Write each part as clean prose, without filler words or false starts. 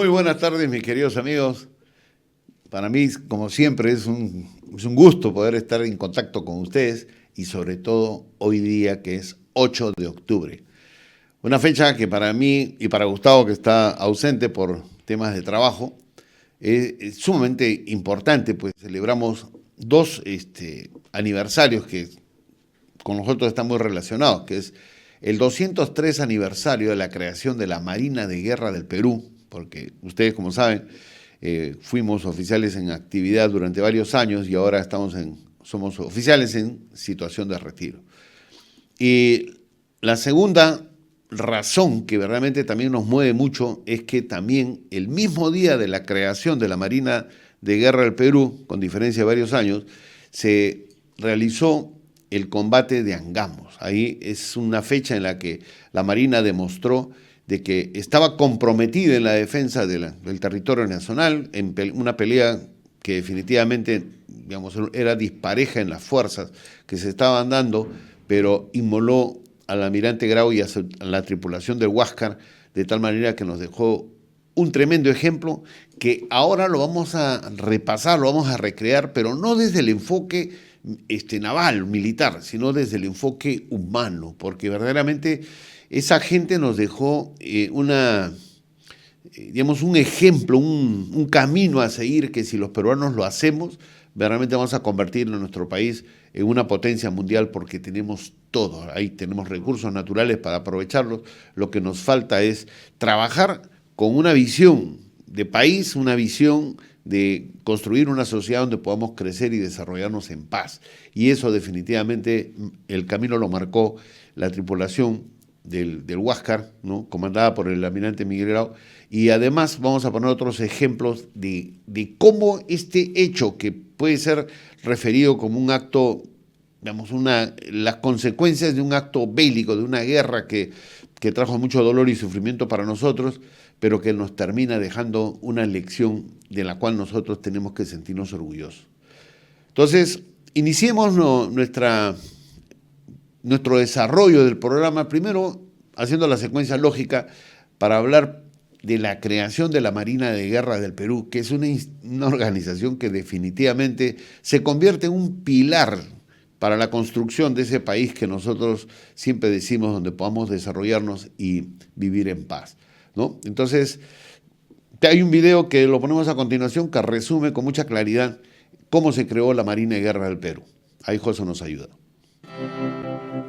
Muy buenas tardes, mis queridos amigos. Para mí, como siempre, es un gusto poder estar en contacto con ustedes y sobre todo hoy día que es 8 de octubre. Una fecha que para mí y para Gustavo, que está ausente por temas de trabajo, es sumamente importante, pues celebramos dos aniversarios que con nosotros están muy relacionados, que es el 203 aniversario de la creación de la Marina de Guerra del Perú, porque ustedes, como saben, fuimos oficiales en actividad durante varios años y ahora somos oficiales en situación de retiro. Y la segunda razón que verdaderamente también nos mueve mucho es que también el mismo día de la creación de la Marina de Guerra del Perú, con diferencia de varios años, se realizó el combate de Angamos. Ahí es una fecha en la que la Marina demostró de que estaba comprometida en la defensa del territorio nacional, en una pelea que definitivamente, digamos, era dispareja en las fuerzas que se estaban dando, pero inmoló al almirante Grau y a la tripulación del Huáscar, de tal manera que nos dejó un tremendo ejemplo que ahora lo vamos a repasar, lo vamos a recrear, pero no desde el enfoque naval, militar, sino desde el enfoque humano, porque verdaderamente esa gente nos dejó un ejemplo, un camino a seguir, que si los peruanos lo hacemos, verdaderamente vamos a convertir a nuestro país en una potencia mundial, porque tenemos todo, ahí tenemos recursos naturales para aprovecharlos. Lo que nos falta es trabajar con una visión de país, una visión de construir una sociedad donde podamos crecer y desarrollarnos en paz. Y eso definitivamente el camino lo marcó la tripulación del Huáscar, ¿no?, comandada por el almirante Miguel Grau. Y además vamos a poner otros ejemplos de cómo este hecho, que puede ser referido como un acto, digamos, las consecuencias de un acto bélico, de una guerra que trajo mucho dolor y sufrimiento para nosotros, pero que nos termina dejando una lección de la cual nosotros tenemos que sentirnos orgullosos. Entonces, iniciemos nuestro desarrollo del programa, primero haciendo la secuencia lógica para hablar de la creación de la Marina de Guerra del Perú, que es una organización que definitivamente se convierte en un pilar para la construcción de ese país que nosotros siempre decimos donde podamos desarrollarnos y vivir en paz, ¿no? Entonces, hay un video que lo ponemos a continuación que resume con mucha claridad cómo se creó la Marina de Guerra del Perú. Ahí José nos ayuda.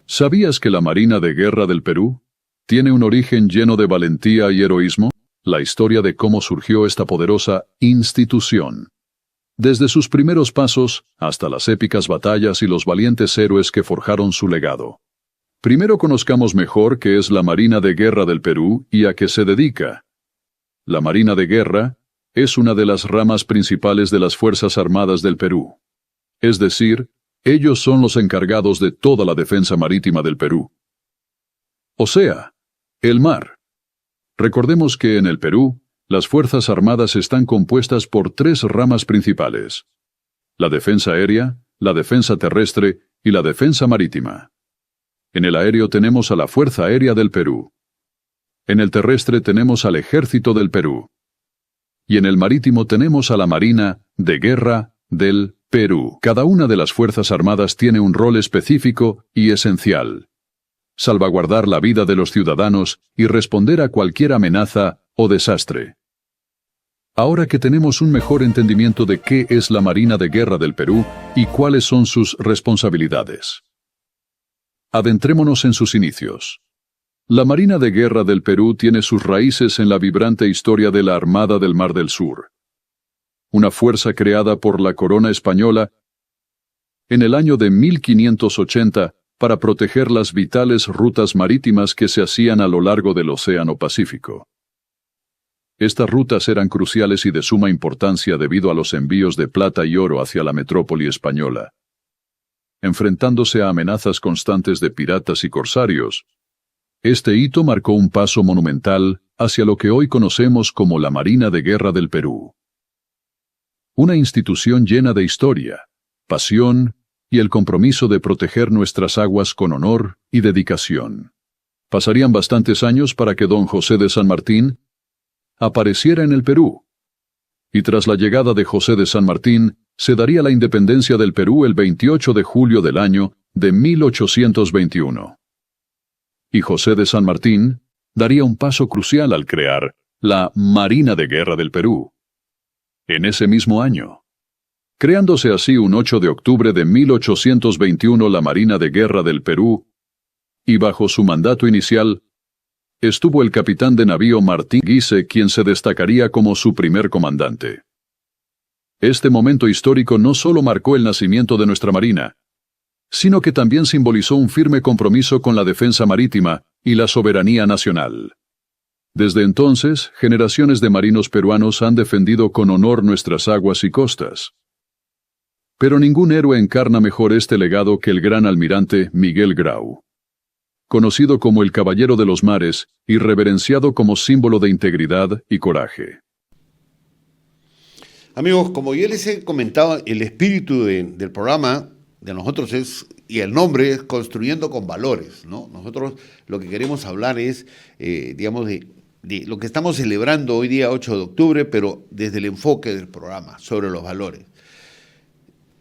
¿Sabías que la Marina de Guerra del Perú tiene un origen lleno de valentía y heroísmo? La historia de cómo surgió esta poderosa institución. Desde sus primeros pasos hasta las épicas batallas y los valientes héroes que forjaron su legado. Primero conozcamos mejor qué es la Marina de Guerra del Perú y a qué se dedica. La Marina de Guerra es una de las ramas principales de las Fuerzas Armadas del Perú. Es decir, ellos son los encargados de toda la defensa marítima del Perú. O sea, el mar. Recordemos que en el Perú, las Fuerzas Armadas están compuestas por tres ramas principales: la defensa aérea, la defensa terrestre y la defensa marítima. En el aéreo tenemos a la Fuerza Aérea del Perú. En el terrestre tenemos al Ejército del Perú. Y en el marítimo tenemos a la Marina de Guerra del Perú. Cada una de las Fuerzas Armadas tiene un rol específico y esencial: salvaguardar la vida de los ciudadanos y responder a cualquier amenaza o desastre. Ahora que tenemos un mejor entendimiento de qué es la Marina de Guerra del Perú y cuáles son sus responsabilidades, adentrémonos en sus inicios. La Marina de Guerra del Perú tiene sus raíces en la vibrante historia de la Armada del Mar del Sur, una fuerza creada por la Corona Española en el año de 1580 para proteger las vitales rutas marítimas que se hacían a lo largo del Océano Pacífico. Estas rutas eran cruciales y de suma importancia debido a los envíos de plata y oro hacia la metrópoli española. Enfrentándose a amenazas constantes de piratas y corsarios, este hito marcó un paso monumental hacia lo que hoy conocemos como la Marina de Guerra del Perú. Una institución llena de historia, pasión y el compromiso de proteger nuestras aguas con honor y dedicación. Pasarían bastantes años para que don José de San Martín apareciera en el Perú. Y tras la llegada de José de San Martín, se daría la independencia del Perú el 28 de julio del año de 1821. Y José de San Martín daría un paso crucial al crear la Marina de Guerra del Perú. En ese mismo año, creándose así un 8 de octubre de 1821 la Marina de Guerra del Perú, y bajo su mandato inicial, estuvo el capitán de navío Martín Guise, quien se destacaría como su primer comandante. Este momento histórico no solo marcó el nacimiento de nuestra Marina, sino que también simbolizó un firme compromiso con la defensa marítima y la soberanía nacional. Desde entonces, generaciones de marinos peruanos han defendido con honor nuestras aguas y costas. Pero ningún héroe encarna mejor este legado que el gran almirante Miguel Grau, conocido como el Caballero de los Mares y reverenciado como símbolo de integridad y coraje. Amigos, como yo les he comentado, el espíritu del programa de nosotros es, y el nombre es Construyendo con Valores, ¿no? Nosotros lo que queremos hablar es, digamos, de lo que estamos celebrando hoy día 8 de octubre, pero desde el enfoque del programa, sobre los valores.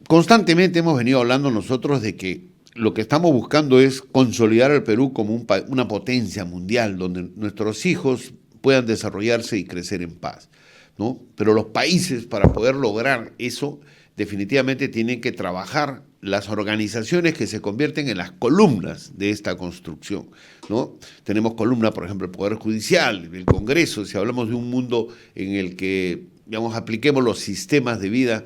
Constantemente hemos venido hablando nosotros de que lo que estamos buscando es consolidar al Perú como una potencia mundial, donde nuestros hijos puedan desarrollarse y crecer en paz, ¿no? Pero los países, para poder lograr eso, definitivamente tienen que trabajar las organizaciones que se convierten en las columnas de esta construcción, ¿no? Tenemos columna, por ejemplo, el Poder Judicial, el Congreso, si hablamos de un mundo en el que, digamos, apliquemos los sistemas de vida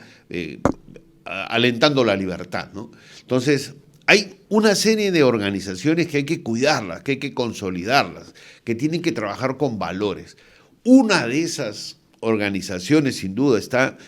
alentando la libertad, ¿no? Entonces, hay una serie de organizaciones que hay que cuidarlas, que hay que consolidarlas, que tienen que trabajar con valores. Una de esas organizaciones, sin duda, está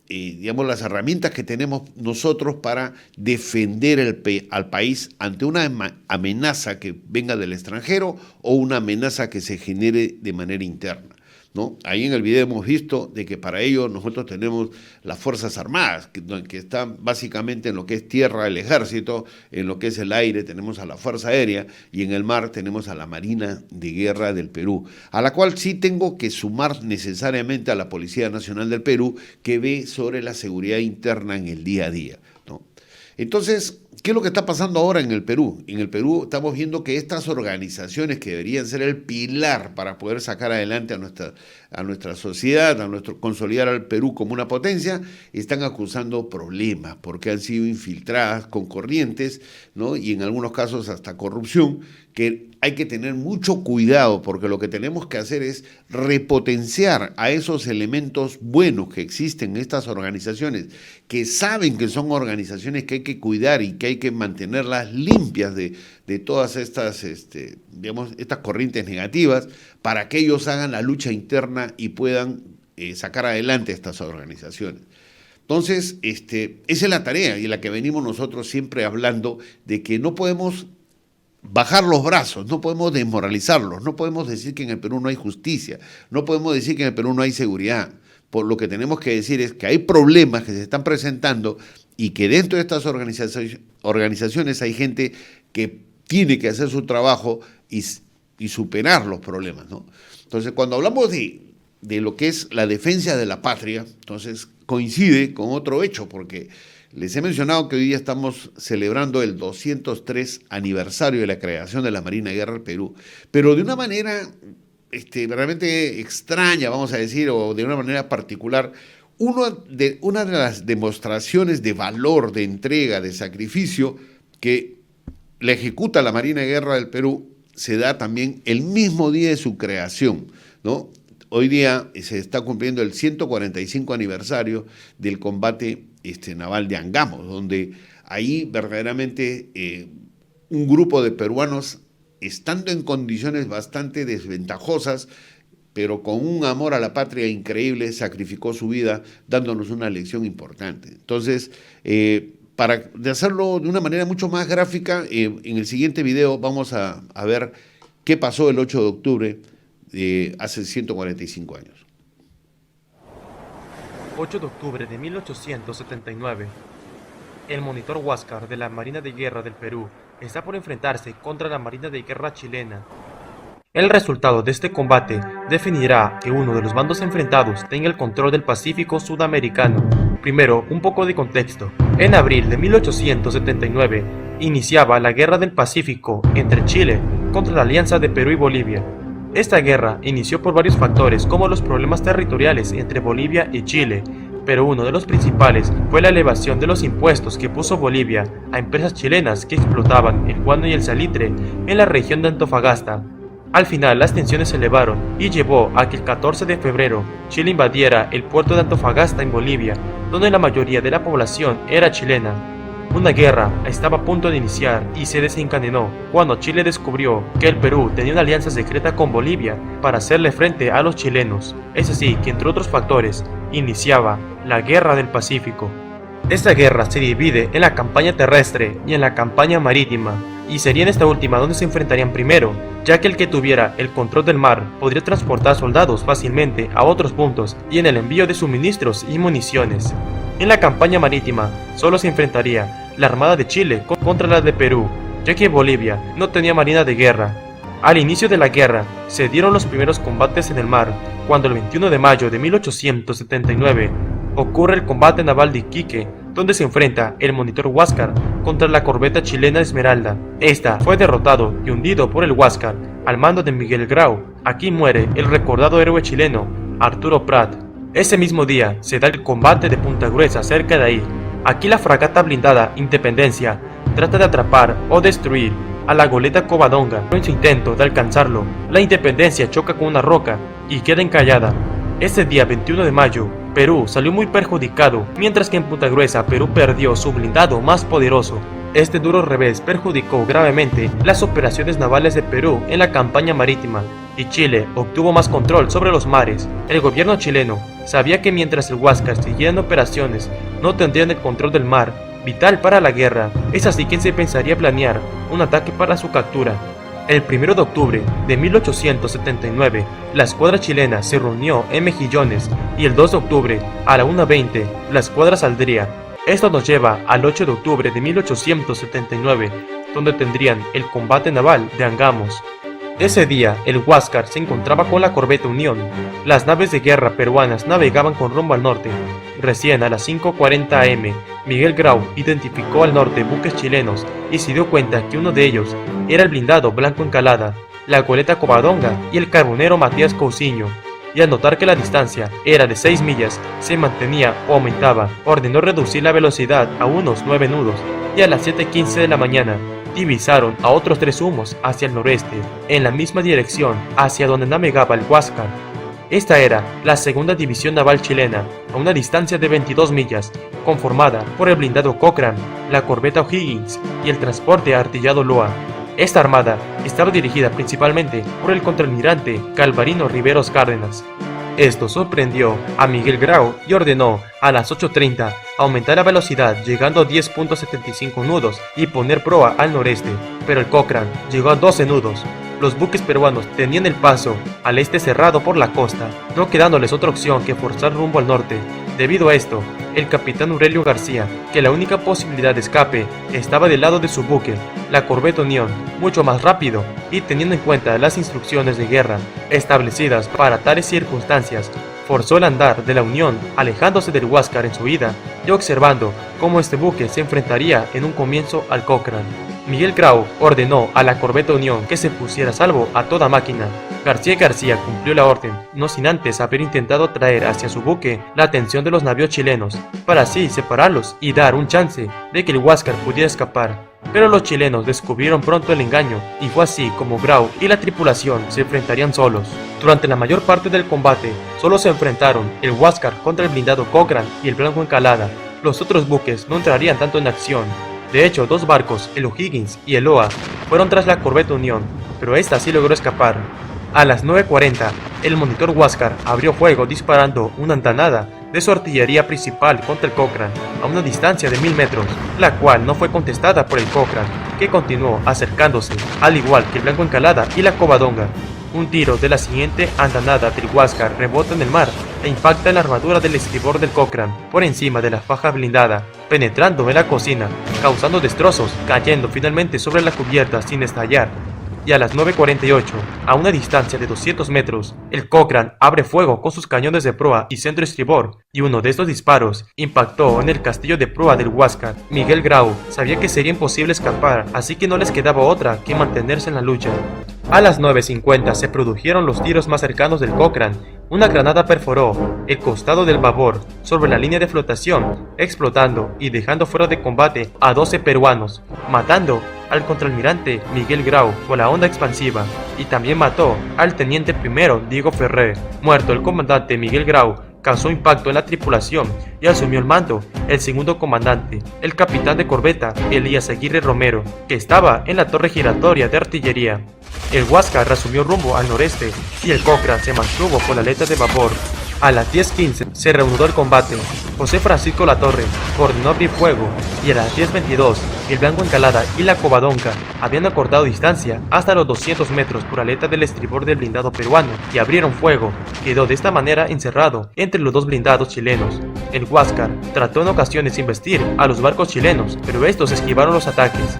digamos, las herramientas que tenemos nosotros para defender al país ante una amenaza que venga del extranjero o una amenaza que se genere de manera interna, ¿no? Ahí en el video hemos visto de que para ello nosotros tenemos las Fuerzas Armadas, que están básicamente en lo que es tierra, el ejército, en lo que es el aire tenemos a la Fuerza Aérea y en el mar tenemos a la Marina de Guerra del Perú, a la cual sí tengo que sumar necesariamente a la Policía Nacional del Perú, que ve sobre la seguridad interna en el día a día, ¿no? Entonces, ¿qué es lo que está pasando ahora en el Perú? En el Perú estamos viendo que estas organizaciones que deberían ser el pilar para poder sacar adelante a nuestra sociedad, consolidar al Perú como una potencia, están acusando problemas porque han sido infiltradas con corrientes, ¿no? Y en algunos casos hasta corrupción, que hay que tener mucho cuidado porque lo que tenemos que hacer es repotenciar a esos elementos buenos que existen en estas organizaciones, que saben que son organizaciones que hay que cuidar y que hay que mantenerlas limpias de todas estas, digamos, estas corrientes negativas, para que ellos hagan la lucha interna y puedan sacar adelante estas organizaciones. Entonces, esa es la tarea y la que venimos nosotros siempre hablando, de que no podemos bajar los brazos, no podemos desmoralizarlos, no podemos decir que en el Perú no hay justicia, no podemos decir que en el Perú no hay seguridad. Por lo que tenemos que decir es que hay problemas que se están presentando y que dentro de estas organizaciones hay gente que tiene que hacer su trabajo y superar los problemas, ¿no? Entonces, cuando hablamos de lo que es la defensa de la patria, entonces coincide con otro hecho, porque les he mencionado que hoy día estamos celebrando el 203 aniversario de la creación de la Marina de Guerra del Perú, pero de una manera realmente extraña, vamos a decir, o de una manera particular. Una de las demostraciones de valor, de entrega, de sacrificio que la ejecuta la Marina de Guerra del Perú se da también el mismo día de su creación, ¿no? Hoy día se está cumpliendo el 145 aniversario del combate naval de Angamos, donde ahí verdaderamente un grupo de peruanos, estando en condiciones bastante desventajosas, pero con un amor a la patria increíble, sacrificó su vida dándonos una lección importante. Entonces, para hacerlo de una manera mucho más gráfica, en el siguiente video vamos a ver qué pasó el 8 de octubre de hace 145 años. 8 de octubre de 1879. El monitor Huáscar de la Marina de Guerra del Perú está por enfrentarse contra la Marina de Guerra chilena. El resultado de este combate definirá que uno de los bandos enfrentados tenga el control del Pacífico sudamericano. Primero, un poco de contexto. En abril de 1879, iniciaba la Guerra del Pacífico entre Chile contra la alianza de Perú y Bolivia. Esta guerra inició por varios factores como los problemas territoriales entre Bolivia y Chile, pero uno de los principales fue la elevación de los impuestos que puso Bolivia a empresas chilenas que explotaban el guano y el salitre en la región de Antofagasta. Al final las tensiones se elevaron y llevó a que el 14 de febrero Chile invadiera el puerto de Antofagasta en Bolivia, donde la mayoría de la población era chilena. Una guerra estaba a punto de iniciar y se desencadenó cuando Chile descubrió que el Perú tenía una alianza secreta con Bolivia para hacerle frente a los chilenos. Es así que, entre otros factores, iniciaba la Guerra del Pacífico. Esta guerra se divide en la campaña terrestre y en la campaña marítima, y sería en esta última donde se enfrentarían primero, ya que el que tuviera el control del mar podría transportar soldados fácilmente a otros puntos y en el envío de suministros y municiones. En la campaña marítima solo se enfrentaría la Armada de Chile contra la de Perú, ya que Bolivia no tenía marina de guerra. Al inicio de la guerra se dieron los primeros combates en el mar, cuando el 21 de mayo de 1879 ocurre el combate naval de Iquique, donde se enfrenta el monitor Huáscar contra la corbeta chilena Esmeralda. Esta fue derrotado y hundido por el Huáscar al mando de Miguel Grau. Aquí muere el recordado héroe chileno Arturo Prat. Ese mismo día se da el combate de Punta Gruesa cerca de ahí. Aquí la fragata blindada Independencia trata de atrapar o destruir a la goleta Covadonga. En su intento de alcanzarlo, la Independencia choca con una roca y queda encallada. Ese día 21 de mayo, Perú salió muy perjudicado, mientras que en Punta Gruesa Perú perdió su blindado más poderoso. Este duro revés perjudicó gravemente las operaciones navales de Perú en la campaña marítima, y Chile obtuvo más control sobre los mares. El gobierno chileno sabía que mientras el Huáscar siguiera en operaciones, no tendrían el control del mar, vital para la guerra. Es así que se pensaría planear un ataque para su captura. El 1 de octubre de 1879, la escuadra chilena se reunió en Mejillones y el 2 de octubre a la 1:20 la escuadra saldría. Esto nos lleva al 8 de octubre de 1879, donde tendrían el combate naval de Angamos. Ese día, el Huáscar se encontraba con la corbeta Unión. Las naves de guerra peruanas navegaban con rumbo al norte. Recién a las 5:40 am, Miguel Grau identificó al norte buques chilenos y se dio cuenta que uno de ellos era el blindado Blanco Encalada, la goleta Covadonga y el carbonero Matías Cousiño. Y al notar que la distancia era de 6 millas, se mantenía o aumentaba, ordenó reducir la velocidad a unos 9 nudos, y a las 7:15 de la mañana, divisaron a otros 3 humos hacia el noreste, en la misma dirección hacia donde navegaba el Huáscar. Esta era la segunda división naval chilena, a una distancia de 22 millas, conformada por el blindado Cochrane, la corbeta O'Higgins y el transporte artillado Loa. Esta armada estaba dirigida principalmente por el contraalmirante Galvarino Riveros Cárdenas. Esto sorprendió a Miguel Grau y ordenó a las 8:30 aumentar la velocidad llegando a 10.75 nudos y poner proa al noreste, pero el Cochrane llegó a 12 nudos. Los buques peruanos tenían el paso al este cerrado por la costa, no quedándoles otra opción que forzar rumbo al norte. Debido a esto, el capitán Aurelio García, que la única posibilidad de escape estaba del lado de su buque, la corbeta Unión, mucho más rápido, y teniendo en cuenta las instrucciones de guerra establecidas para tales circunstancias, forzó el andar de la Unión, alejándose del Huáscar en su huida y observando cómo este buque se enfrentaría en un comienzo al Cochrane. Miguel Grau ordenó a la corbeta Unión que se pusiera a salvo a toda máquina. García cumplió la orden, no sin antes haber intentado atraer hacia su buque la atención de los navíos chilenos, para así separarlos y dar un chance de que el Huáscar pudiera escapar. Pero los chilenos descubrieron pronto el engaño, y fue así como Grau y la tripulación se enfrentarían solos. Durante la mayor parte del combate, solo se enfrentaron el Huáscar contra el blindado Cochrane y el Blanco Encalada. Los otros buques no entrarían tanto en acción. De hecho, 2 barcos, el O'Higgins y el Loa, fueron tras la corbeta Unión, pero esta sí logró escapar. A las 9:40, el monitor Huáscar abrió fuego disparando una andanada de su artillería principal contra el Cochrane a una distancia de 1000 metros, la cual no fue contestada por el Cochrane, que continuó acercándose, al igual que el Blanco Encalada y la Covadonga. Un tiro de la siguiente andanada del Huáscar rebota en el mar e impacta en la armadura del estribor del Cochrane, por encima de la faja blindada, penetrando en la cocina, causando destrozos, cayendo finalmente sobre la cubierta sin estallar. y a las 9:48, a una distancia de 200 metros, el Cochrane abre fuego con sus cañones de proa y centro estribor, y uno de estos disparos impactó en el castillo de proa del Huáscar. Miguel Grau sabía que sería imposible escapar, así que no les quedaba otra que mantenerse en la lucha. A las 9:50 se produjeron los tiros más cercanos del Cochrane. Una granada perforó el costado del babor sobre la línea de flotación, explotando y dejando fuera de combate a 12 peruanos, matando al contraalmirante Miguel Grau con la onda expansiva, y también mató al teniente primero Diego Ferrer. Muerto el comandante Miguel Grau, causó impacto en la tripulación y asumió el mando el segundo comandante, el capitán de corbeta Elías Aguirre Romero, que estaba en la torre giratoria de artillería. El Huáscar reasumió rumbo al noreste y el Cochrane se mantuvo con la aleta de vapor. A las 10:15 se reanudó el combate. José Francisco Latorre ordenó abrir fuego, y a las 10:22 el Blanco Encalada y la Covadonga habían acortado distancia hasta los 200 metros por aleta del estribor del blindado peruano y abrieron fuego. Quedó de esta manera encerrado entre los dos blindados chilenos. El Huáscar trató en ocasiones investir a los barcos chilenos, pero estos esquivaron los ataques.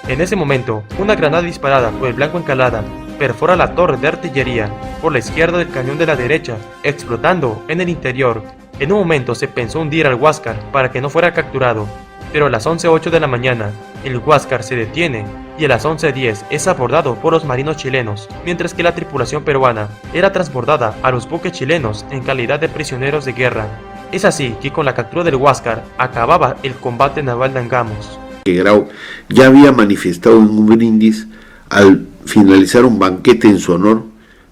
En ese momento, una granada disparada por el Blanco Encalada perfora la torre de artillería por la izquierda del cañón de la derecha, explotando en el interior. En un momento se pensó hundir al Huáscar para que no fuera capturado, pero a las 11:08 de la mañana, el Huáscar se detiene y a las 11:10 es abordado por los marinos chilenos, mientras que la tripulación peruana era transbordada a los buques chilenos en calidad de prisioneros de guerra. Es así que con la captura del Huáscar acababa el combate naval de Angamos. Que Grau ya había manifestado en un brindis al finalizar un banquete en su honor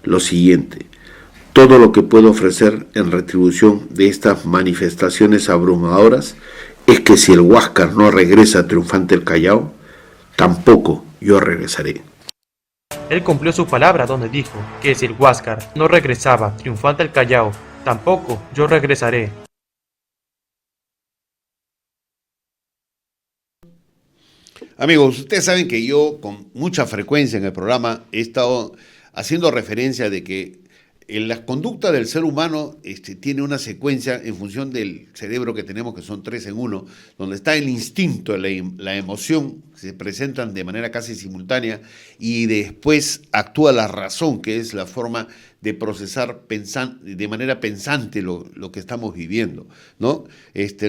lo siguiente: todo lo que puedo ofrecer en retribución de estas manifestaciones abrumadoras es que si el Huáscar no regresa triunfante al Callao, tampoco yo regresaré. Él cumplió su palabra donde dijo que si el Huáscar no regresaba triunfante al Callao, tampoco yo regresaré. Amigos, ustedes saben que yo con mucha frecuencia en el programa he estado haciendo referencia de que la conducta del ser humano tiene una secuencia en función del cerebro que tenemos, que son 3 en 1, donde está el instinto, la emoción, se presentan de manera casi simultánea, y después actúa la razón, que es la forma de procesar de manera pensante lo que estamos viviendo, ¿no?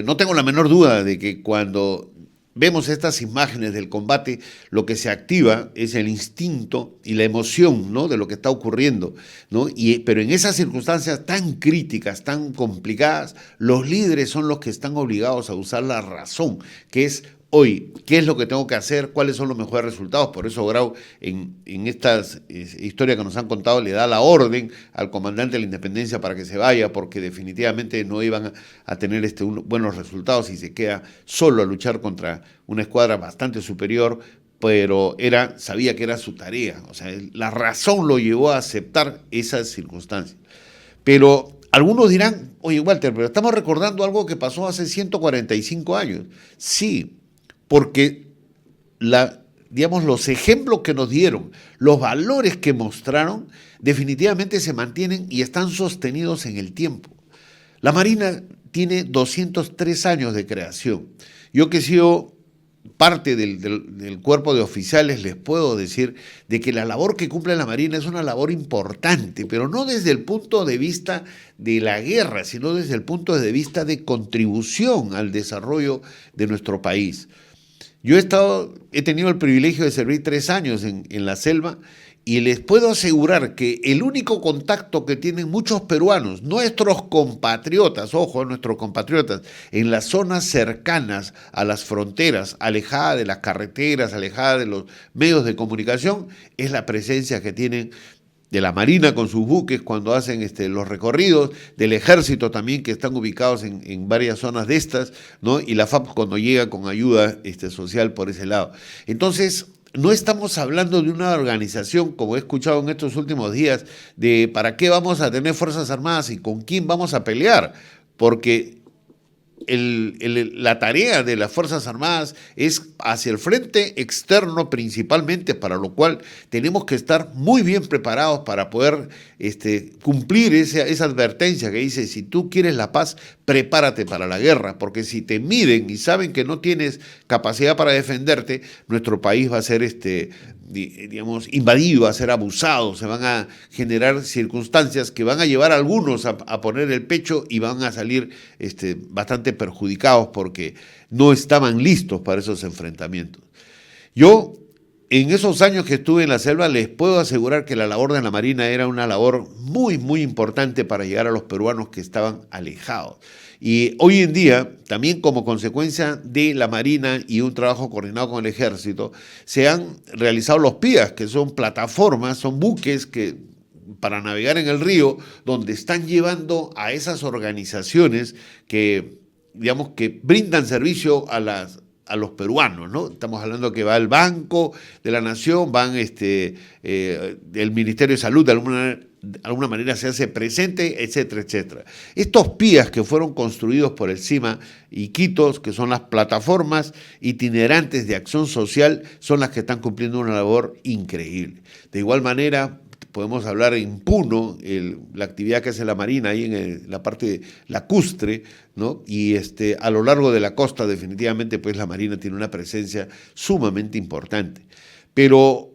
No tengo la menor duda de que cuando vemos estas imágenes del combate, lo que se activa es el instinto y la emoción, ¿no?, de lo que está ocurriendo, ¿no? Pero en esas circunstancias tan críticas, tan complicadas, los líderes son los que están obligados a usar la razón, que es hoy, ¿qué es lo que tengo que hacer? ¿Cuáles son los mejores resultados? Por eso Grau, en estas historias que nos han contado, le da la orden al comandante de la Independencia para que se vaya, porque definitivamente no iban a tener buenos resultados y se queda solo a luchar contra una escuadra bastante superior, pero sabía que era su tarea. O sea, la razón lo llevó a aceptar esas circunstancias. Pero algunos dirán: oye, Walter, pero estamos recordando algo que pasó hace 145 años. Sí, porque los ejemplos que nos dieron, los valores que mostraron, definitivamente se mantienen y están sostenidos en el tiempo. La Marina tiene 203 años de creación. Yo que he sido parte del cuerpo de oficiales, les puedo decir de que la labor que cumple la Marina es una labor importante, pero no desde el punto de vista de la guerra, sino desde el punto de vista de contribución al desarrollo de nuestro país. Yo he tenido el privilegio de servir 3 años en la selva, y les puedo asegurar que el único contacto que tienen muchos peruanos, nuestros compatriotas, ojo, nuestros compatriotas, en las zonas cercanas a las fronteras, alejada de las carreteras, alejada de los medios de comunicación, es la presencia que tienen de la Marina con sus buques cuando hacen los recorridos, del Ejército también, que están ubicados en varias zonas de estas, ¿no? Y la FAP cuando llega con ayuda social por ese lado. Entonces, no estamos hablando de una organización, como he escuchado en estos últimos días, de para qué vamos a tener Fuerzas Armadas y con quién vamos a pelear, porque la tarea de las Fuerzas Armadas es hacia el frente externo principalmente, para lo cual tenemos que estar muy bien preparados para poder cumplir esa advertencia que dice: si tú quieres la paz, prepárate para la guerra, porque si te miden y saben que no tienes capacidad para defenderte, nuestro país va a ser digamos, invadido, a ser abusados, se van a generar circunstancias que van a llevar a algunos a poner el pecho y van a salir bastante perjudicados porque no estaban listos para esos enfrentamientos. Yo, en esos años que estuve en la selva, les puedo asegurar que la labor de la Marina era una labor muy, muy importante para llegar a los peruanos que estaban alejados. Y hoy en día, también como consecuencia de la Marina y un trabajo coordinado con el Ejército, se han realizado los PIAs, que son plataformas, son buques que para navegar en el río, donde están llevando a esas organizaciones que, digamos, que brindan servicio a los peruanos, ¿no? Estamos hablando que va el Banco de la Nación, van el Ministerio de Salud, de alguna manera se hace presente, etcétera, etcétera. Estos PIAs que fueron construidos por el CIMA y Quitos, que son las plataformas itinerantes de acción social, son las que están cumpliendo una labor increíble. De igual manera, podemos hablar en Puno, la actividad que hace la Marina ahí en la parte lacustre, ¿no? Y a lo largo de la costa definitivamente pues la Marina tiene una presencia sumamente importante. Pero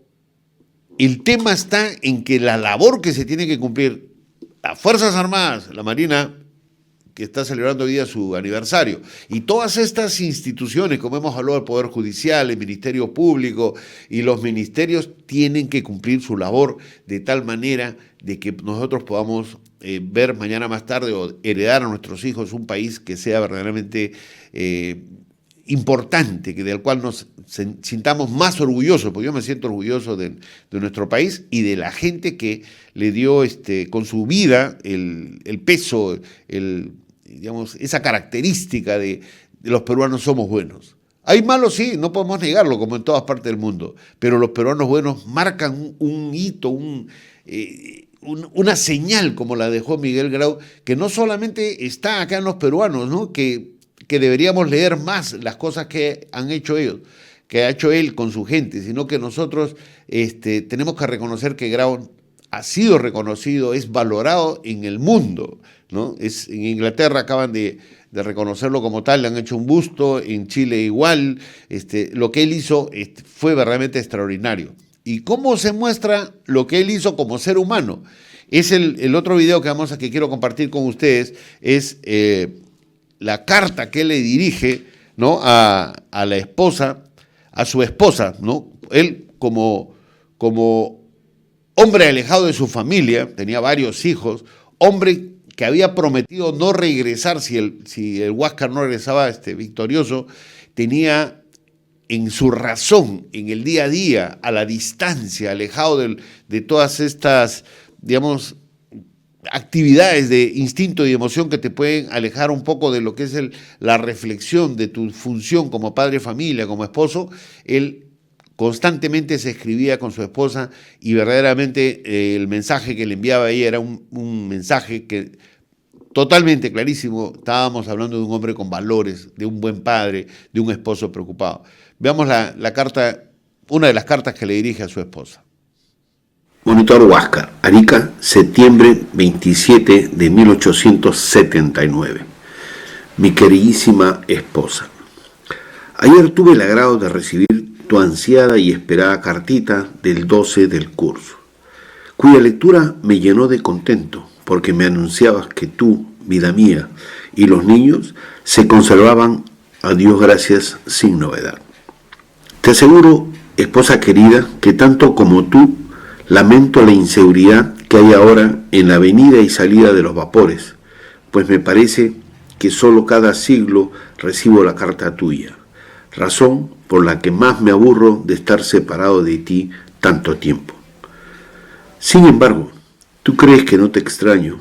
el tema está en que la labor que se tiene que cumplir las Fuerzas Armadas, la Marina, que está celebrando hoy día su aniversario, y todas estas instituciones, como hemos hablado del Poder Judicial, el Ministerio Público y los ministerios, tienen que cumplir su labor de tal manera de que nosotros podamos ver mañana más tarde o heredar a nuestros hijos un país que sea verdaderamente importante, del cual nos sintamos más orgullosos, porque yo me siento orgulloso de nuestro país y de la gente que le dio con su vida el peso, digamos, esa característica de los peruanos somos buenos. Hay malos, sí, no podemos negarlo, como en todas partes del mundo, pero los peruanos buenos marcan un hito, una señal como la dejó Miguel Grau, que no solamente está acá en los peruanos, ¿no? que deberíamos leer más las cosas que han hecho ellos, que ha hecho él con su gente, sino que nosotros tenemos que reconocer que Grau ha sido reconocido, es valorado en el mundo, ¿no? En Inglaterra acaban de reconocerlo como tal, le han hecho un busto, en Chile igual, lo que él hizo fue verdaderamente extraordinario. ¿Y cómo se muestra lo que él hizo como ser humano? Es el otro video que quiero compartir con ustedes, es la carta que él le dirige, ¿no? a la esposa, a su esposa, ¿no? Él como hombre alejado de su familia, tenía varios hijos, hombre que había prometido no regresar si el Huáscar no regresaba victorioso, tenía en su razón, en el día a día, a la distancia, alejado de todas estas, digamos, actividades de instinto y emoción que te pueden alejar un poco de lo que es la reflexión de tu función como padre de familia, como esposo. Él constantemente se escribía con su esposa y verdaderamente el mensaje que le enviaba a ella era un mensaje que totalmente clarísimo. Estábamos hablando de un hombre con valores, de un buen padre, de un esposo preocupado. Veamos la carta, una de las cartas que le dirige a su esposa. Monitor Huáscar, Arica, septiembre 27 de 1879. Mi queridísima esposa, ayer tuve el agrado de recibir tu ansiada y esperada cartita del 12 del curso, cuya lectura me llenó de contento porque me anunciabas que tú, vida mía, y los niños se conservaban, a Dios gracias, sin novedad. Te aseguro, esposa querida, que tanto como tú, lamento la inseguridad que hay ahora en la venida y salida de los vapores, pues me parece que solo cada siglo recibo la carta tuya, razón por la que más me aburro de estar separado de ti tanto tiempo. Sin embargo, tú crees que no te extraño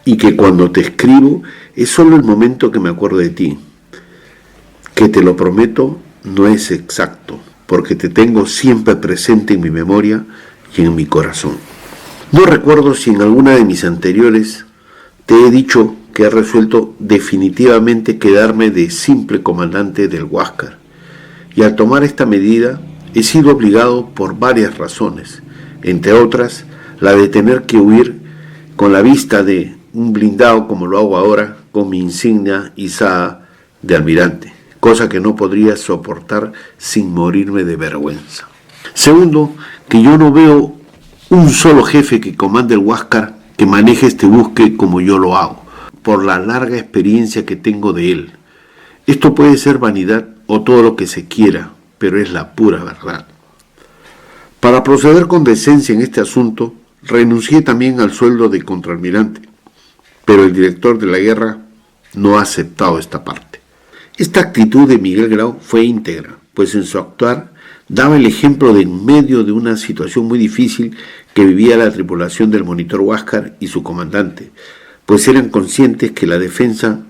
y que cuando te escribo es solo el momento que me acuerdo de ti, que te lo prometo no es exacto, porque te tengo siempre presente en mi memoria y en mi corazón. No recuerdo si en alguna de mis anteriores te he dicho que he resuelto definitivamente quedarme de simple comandante del Huáscar, y al tomar esta medida he sido obligado por varias razones, entre otras la de tener que huir con la vista de un blindado como lo hago ahora con mi insignia izada de almirante, cosa que no podría soportar sin morirme de vergüenza. Segundo, que yo no veo un solo jefe que comande el Huáscar que maneje este buque como yo lo hago, por la larga experiencia que tengo de él. Esto puede ser vanidad o todo lo que se quiera, pero es la pura verdad. Para proceder con decencia en este asunto, renuncié también al sueldo de contraalmirante, pero el director de la guerra no ha aceptado esta parte. Esta actitud de Miguel Grau fue íntegra, pues en su actuar daba el ejemplo de en medio de una situación muy difícil que vivía la tripulación del monitor Huáscar y su comandante, pues eran conscientes que la defensa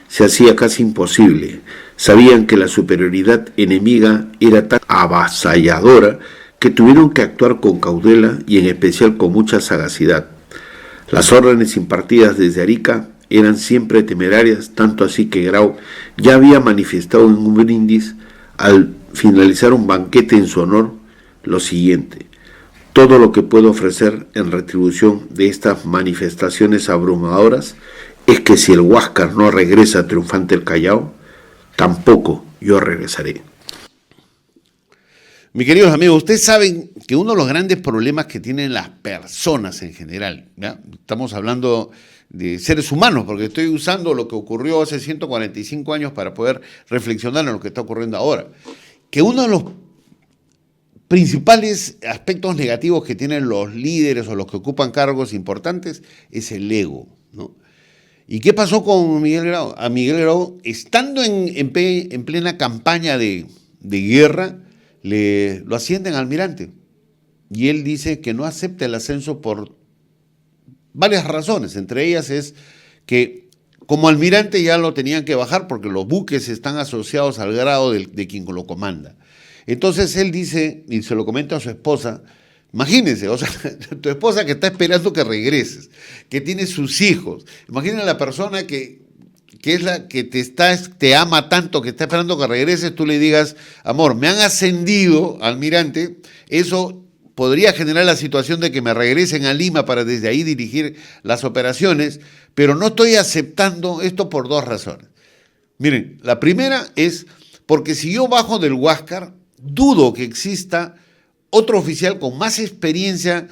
se hacía casi imposible. Sabían que la superioridad enemiga era tan avasalladora que tuvieron que actuar con cautela y en especial con mucha sagacidad. Las órdenes impartidas desde Arica eran siempre temerarias, tanto así que Grau ya había manifestado en un brindis al finalizar un banquete en su honor lo siguiente: todo lo que puedo ofrecer en retribución de estas manifestaciones abrumadoras es que si el Huáscar no regresa triunfante al Callao, tampoco yo regresaré. Mis queridos amigos, ustedes saben que uno de los grandes problemas que tienen las personas en general, ¿ya? Estamos hablando de seres humanos, porque estoy usando lo que ocurrió hace 145 años para poder reflexionar en lo que está ocurriendo ahora, que uno de los principales aspectos negativos que tienen los líderes o los que ocupan cargos importantes es el ego, ¿no? ¿Y qué pasó con Miguel Grau? A Miguel Grau, estando en plena campaña de guerra, lo ascienden a almirante. Y él dice que no acepta el ascenso por varias razones. Entre ellas es que como almirante ya lo tenían que bajar porque los buques están asociados al grado de quien lo comanda. Entonces él dice, y se lo comenta a su esposa, imagínense, o sea, tu esposa que está esperando que regreses, que tiene sus hijos. Imagínense a la persona que es la que te ama tanto, que está esperando que regreses, tú le digas, amor, me han ascendido, almirante, eso podría generar la situación de que me regresen a Lima para desde ahí dirigir las operaciones, pero no estoy aceptando esto por dos razones. Miren, la primera es porque si yo bajo del Huáscar, dudo que exista otro oficial con más experiencia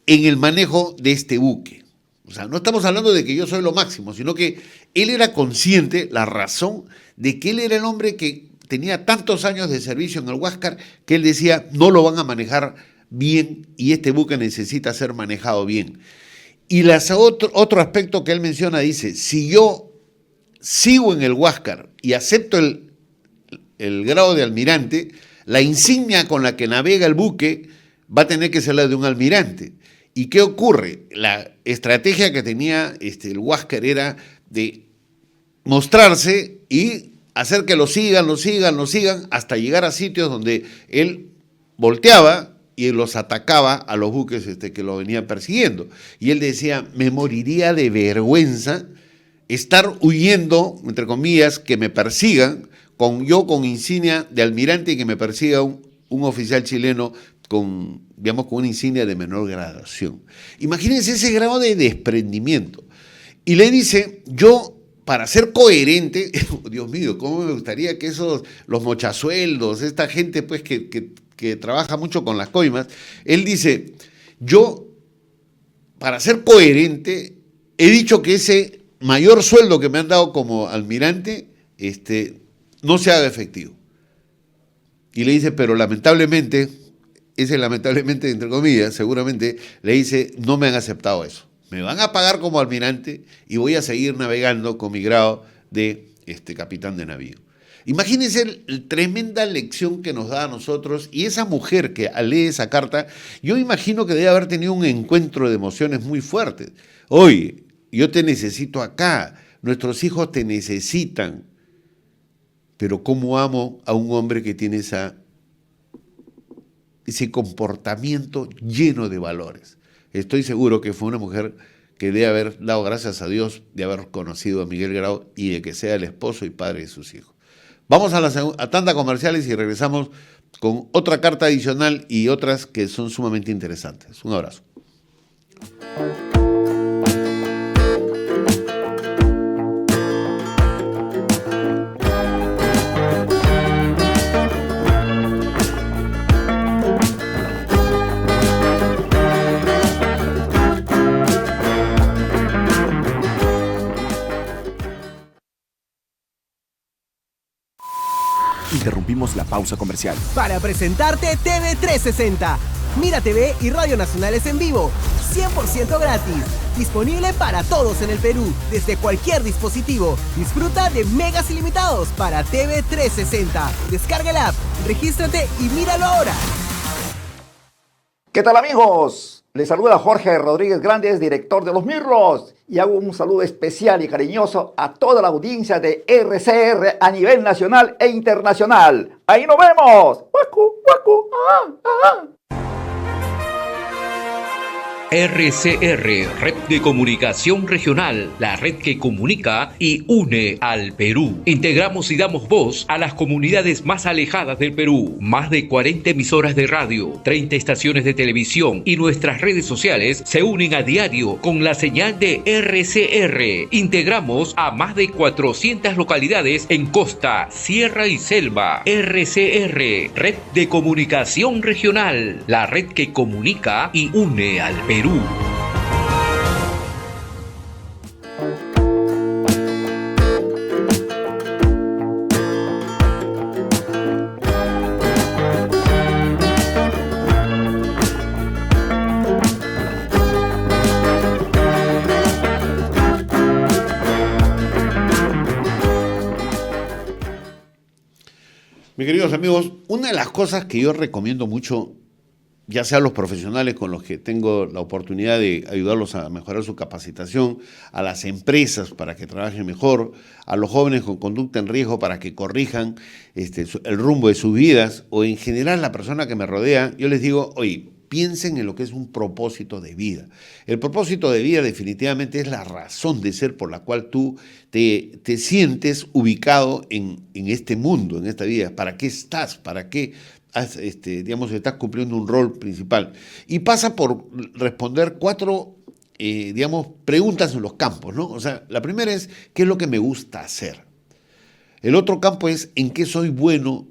en el manejo de este buque. O sea, no estamos hablando de que yo soy lo máximo, sino que él era consciente, la razón de que él era el hombre que tenía tantos años de servicio en el Huáscar, que él decía, no lo van a manejar bien y este buque necesita ser manejado bien. Y otro aspecto que él menciona, dice, si yo sigo en el Huáscar y acepto el grado de almirante, la insignia con la que navega el buque va a tener que ser la de un almirante. ¿Y qué ocurre? La estrategia que tenía el Huáscar era de mostrarse y hacer que lo sigan, hasta llegar a sitios donde él volteaba y los atacaba a los buques que lo venían persiguiendo. Y él decía, me moriría de vergüenza estar huyendo, entre comillas, que me persigan, yo con insignia de almirante y que me persiga un oficial chileno con una insignia de menor gradación. Imagínense ese grado de desprendimiento. Y le dice, yo, para ser coherente, Dios mío, cómo me gustaría que los mochasueldos, esta gente pues que trabaja mucho con las coimas, él dice, yo, para ser coherente, he dicho que ese mayor sueldo que me han dado como almirante, no se haga efectivo. Y le dice, pero lamentablemente, ese lamentablemente, entre comillas, seguramente, le dice, no me han aceptado eso. Me van a pagar como almirante y voy a seguir navegando con mi grado de capitán de navío. Imagínense la tremenda lección que nos da a nosotros, y esa mujer que lee esa carta, yo imagino que debe haber tenido un encuentro de emociones muy fuertes. Oye, yo te necesito acá, nuestros hijos te necesitan, pero ¿cómo amo a un hombre que tiene ese comportamiento lleno de valores? Estoy seguro que fue una mujer que debe haber dado gracias a Dios de haber conocido a Miguel Grau y de que sea el esposo y padre de sus hijos. Vamos a tanda comerciales y regresamos con otra carta adicional y otras que son sumamente interesantes. Un abrazo. pausa comercial. Para presentarte TV 360. Mira TV y Radio Nacionales en vivo, 100% gratis. Disponible para todos en el Perú, desde cualquier dispositivo. Disfruta de megas ilimitados para TV 360. Descarga el app, regístrate y míralo ahora. ¿Qué tal, amigos? Les saluda Jorge Rodríguez Grandes, director de Los Mirlos, y hago un saludo especial y cariñoso a toda la audiencia de RCR a nivel nacional e internacional. ¡Ahí nos vemos! ¡Guacu, guacu! ¡Ah, ah! RCR, Red de Comunicación Regional, la red que comunica y une al Perú. Integramos y damos voz a las comunidades más alejadas del Perú. Más de 40 emisoras de radio, 30 estaciones de televisión y nuestras redes sociales se unen a diario con la señal de RCR. Integramos a más de 400 localidades en costa, sierra y selva. RCR, Red de Comunicación Regional, la red que comunica y une al Perú. Mis queridos amigos, una de las cosas que yo recomiendo mucho, ya sea a los profesionales con los que tengo la oportunidad de ayudarlos a mejorar su capacitación, a las empresas para que trabajen mejor, a los jóvenes con conducta en riesgo para que corrijan el rumbo de sus vidas, o en general la persona que me rodea, yo les digo, oye, piensen en lo que es un propósito de vida. El propósito de vida definitivamente es la razón de ser por la cual tú te sientes ubicado en este mundo, en esta vida. ¿Para qué estás? ¿Para qué estás cumpliendo un rol principal? Y pasa por responder 4 preguntas en los campos, ¿no? O sea, la primera es, ¿qué es lo que me gusta hacer? El otro campo es, ¿en qué soy bueno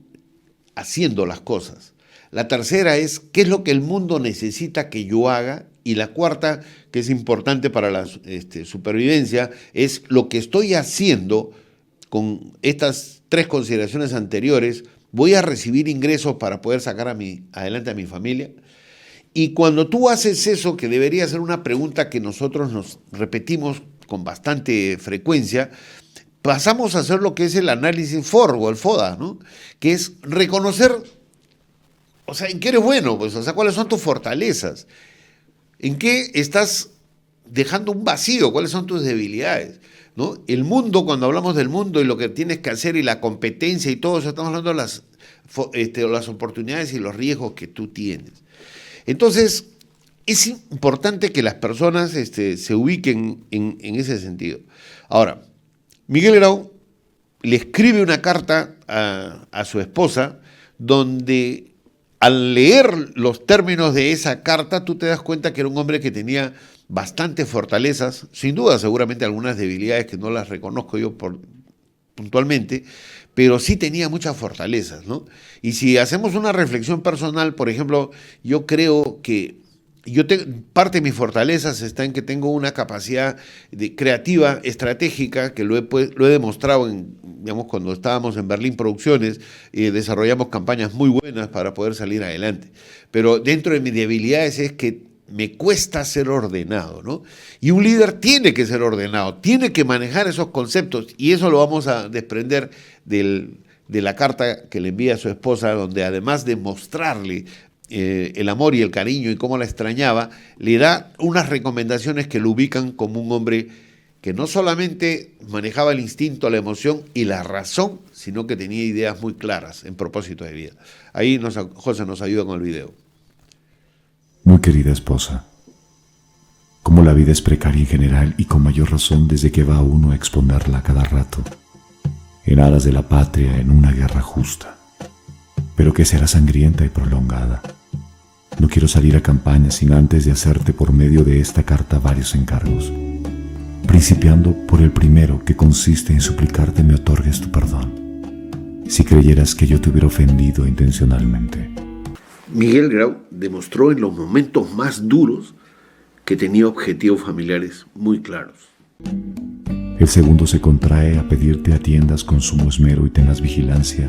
haciendo las cosas? La tercera es, ¿qué es lo que el mundo necesita que yo haga? Y la cuarta, que es importante para la supervivencia, es lo que estoy haciendo con estas 3 consideraciones anteriores. ¿Voy a recibir ingresos para poder sacar adelante a mi familia? Y cuando tú haces eso, que debería ser una pregunta que nosotros nos repetimos con bastante frecuencia, pasamos a hacer lo que es el análisis FOR o el FODA, ¿no? Que es reconocer, o sea, ¿en qué eres bueno? Pues, o sea, ¿cuáles son tus fortalezas? ¿En qué estás dejando un vacío? ¿Cuáles son tus debilidades? ¿No? El mundo, cuando hablamos del mundo y lo que tienes que hacer y la competencia y todo eso, estamos hablando de las oportunidades y los riesgos que tú tienes. Entonces, es importante que las personas se ubiquen en ese sentido. Ahora, Miguel Grau le escribe una carta a su esposa donde, al leer los términos de esa carta, tú te das cuenta que era un hombre que tenía bastantes fortalezas, sin duda seguramente algunas debilidades que no las reconozco yo puntualmente, pero sí tenía muchas fortalezas, ¿no? Y si hacemos una reflexión personal, por ejemplo, yo creo que parte de mis fortalezas está en que tengo una capacidad creativa, estratégica, que lo he demostrado cuando estábamos en Berlín Producciones, desarrollamos campañas muy buenas para poder salir adelante. Pero dentro de mis debilidades es que me cuesta ser ordenado, ¿no? Y un líder tiene que ser ordenado, tiene que manejar esos conceptos, y eso lo vamos a desprender de la carta que le envía a su esposa, donde además de mostrarle el amor y el cariño y cómo la extrañaba, le da unas recomendaciones que lo ubican como un hombre que no solamente manejaba el instinto, la emoción y la razón, sino que tenía ideas muy claras en propósito de vida. Ahí José nos ayuda con el video. Muy querida esposa, como la vida es precaria en general y con mayor razón desde que va uno a exponerla a cada rato, en aras de la patria en una guerra justa, pero que será sangrienta y prolongada. No quiero salir a campaña sin antes de hacerte por medio de esta carta varios encargos, principiando por el primero, que consiste en suplicarte me otorgues tu perdón, si creyeras que yo te hubiera ofendido intencionalmente. Miguel Grau demostró en los momentos más duros que tenía objetivos familiares muy claros. El segundo se contrae a pedirte atiendas con sumo esmero y tengas vigilancia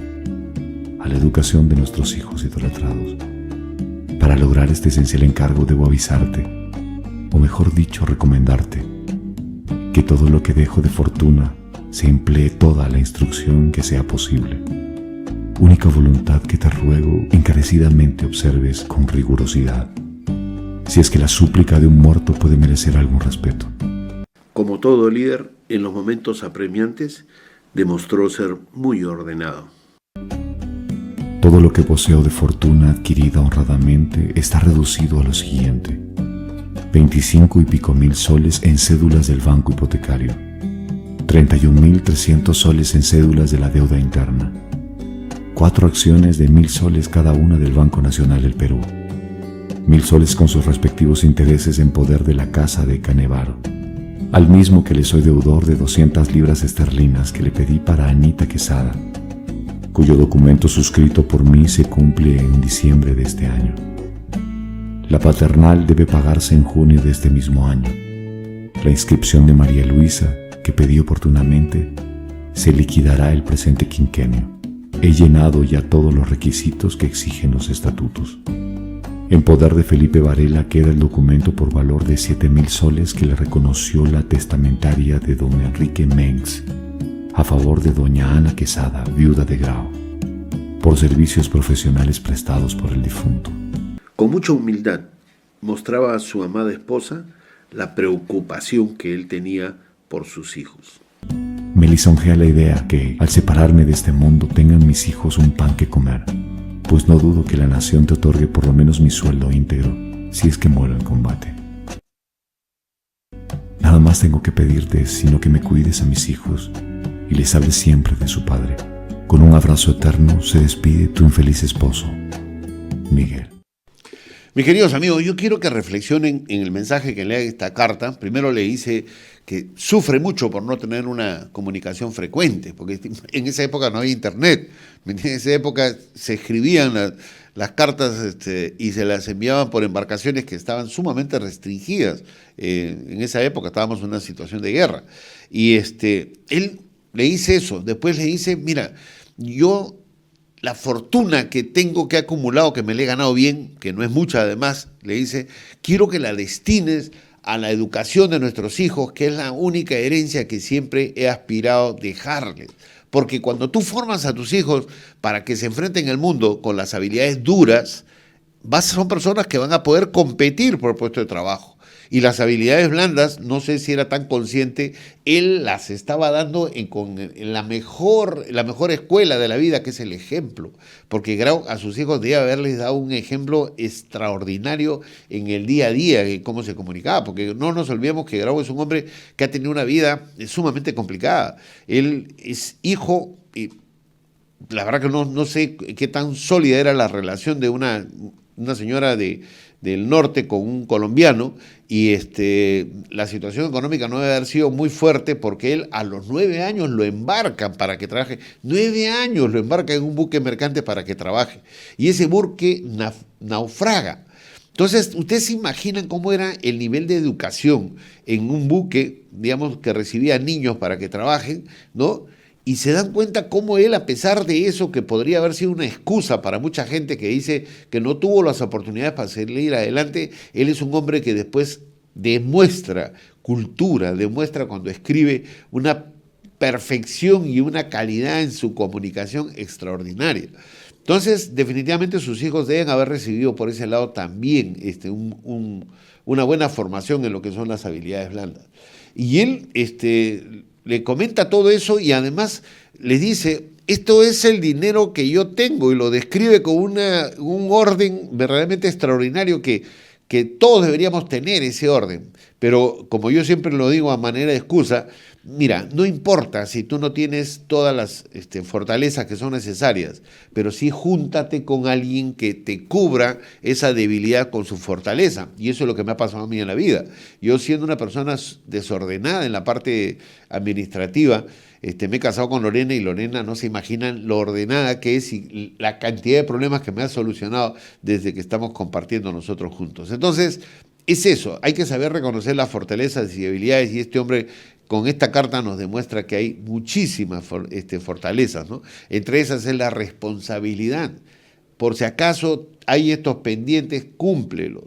a la educación de nuestros hijos idolatrados. Para lograr este esencial encargo debo avisarte, o mejor dicho, recomendarte, que todo lo que dejo de fortuna se emplee toda la instrucción que sea posible. Única voluntad que te ruego encarecidamente observes con rigurosidad, si es que la súplica de un muerto puede merecer algún respeto. Como todo líder, en los momentos apremiantes, demostró ser muy ordenado. Todo lo que poseo de fortuna adquirida honradamente está reducido a lo siguiente: 25 y pico mil soles en cédulas del banco hipotecario, 31.300 soles en cédulas de la deuda interna, 4 acciones de 1.000 soles cada una del Banco Nacional del Perú, 1.000 soles con sus respectivos intereses en poder de la Casa de Canevaro, al mismo que le soy deudor de 200 libras esterlinas que le pedí para Anita Quesada, cuyo documento suscrito por mí se cumple en diciembre de este año. La paternal debe pagarse en junio de este mismo año. La inscripción de María Luisa, que pedí oportunamente, se liquidará el presente quinquenio. He llenado ya todos los requisitos que exigen los estatutos. En poder de Felipe Varela queda el documento por valor de 7.000 soles que le reconoció la testamentaria de don Enrique Mengs a favor de doña Ana Quesada, viuda de Grau, por servicios profesionales prestados por el difunto. Con mucha humildad mostraba a su amada esposa la preocupación que él tenía por sus hijos. Me lisonjea la idea que, al separarme de este mundo, tengan mis hijos un pan que comer, pues no dudo que la nación te otorgue por lo menos mi sueldo íntegro, si es que muero en combate. Nada más tengo que pedirte, sino que me cuides a mis hijos y les hables siempre de su padre. Con un abrazo eterno se despide tu infeliz esposo, Miguel. Mis queridos amigos, yo quiero que reflexionen en el mensaje que lea esta carta. Primero le dice que sufre mucho por no tener una comunicación frecuente, porque en esa época no había internet. En esa época se escribían las cartas y se las enviaban por embarcaciones que estaban sumamente restringidas. En esa época estábamos en una situación de guerra. Y él le dice eso. Después le dice, mira, yo la fortuna que tengo, que he acumulado, que me la he ganado bien, que no es mucha además, le dice, quiero que la destines a la educación de nuestros hijos, que es la única herencia que siempre he aspirado dejarles. Porque cuando tú formas a tus hijos para que se enfrenten al mundo con las habilidades duras, son personas que van a poder competir por el puesto de trabajo. Y las habilidades blandas, no sé si era tan consciente, él las estaba dando en la mejor escuela de la vida, que es el ejemplo. Porque Grau a sus hijos debe haberles dado un ejemplo extraordinario en el día a día, en cómo se comunicaba. Porque no nos olvidemos que Grau es un hombre que ha tenido una vida sumamente complicada. Él es hijo, y la verdad que no sé qué tan sólida era la relación de una señora del norte con un colombiano, y la situación económica no debe haber sido muy fuerte, porque él a los 9 años lo embarcan para que trabaje. 9 años lo embarcan en un buque mercante para que trabaje, y ese buque naufraga. Entonces, ustedes se imaginan cómo era el nivel de educación en un buque, digamos, que recibía niños para que trabajen, ¿no? Y se dan cuenta cómo él, a pesar de eso, que podría haber sido una excusa para mucha gente que dice que no tuvo las oportunidades para salir adelante, él es un hombre que después demuestra cultura, demuestra cuando escribe una perfección y una calidad en su comunicación extraordinaria. Entonces, definitivamente sus hijos deben haber recibido por ese lado también una buena formación en lo que son las habilidades blandas. Y él le comenta todo eso, y además le dice, esto es el dinero que yo tengo, y lo describe con un orden verdaderamente extraordinario que todos deberíamos tener ese orden. Pero como yo siempre lo digo a manera de excusa, mira, no importa si tú no tienes todas las fortalezas que son necesarias, pero sí júntate con alguien que te cubra esa debilidad con su fortaleza. Y eso es lo que me ha pasado a mí en la vida. Yo, siendo una persona desordenada en la parte administrativa, me he casado con Lorena, y Lorena, no se imaginan lo ordenada que es y la cantidad de problemas que me ha solucionado desde que estamos compartiendo nosotros juntos. Entonces, es eso, hay que saber reconocer las fortalezas y debilidades, y este hombre con esta carta nos demuestra que hay muchísimas fortalezas, ¿no? Entre esas es la responsabilidad. Por si acaso hay estos pendientes, cúmplelos,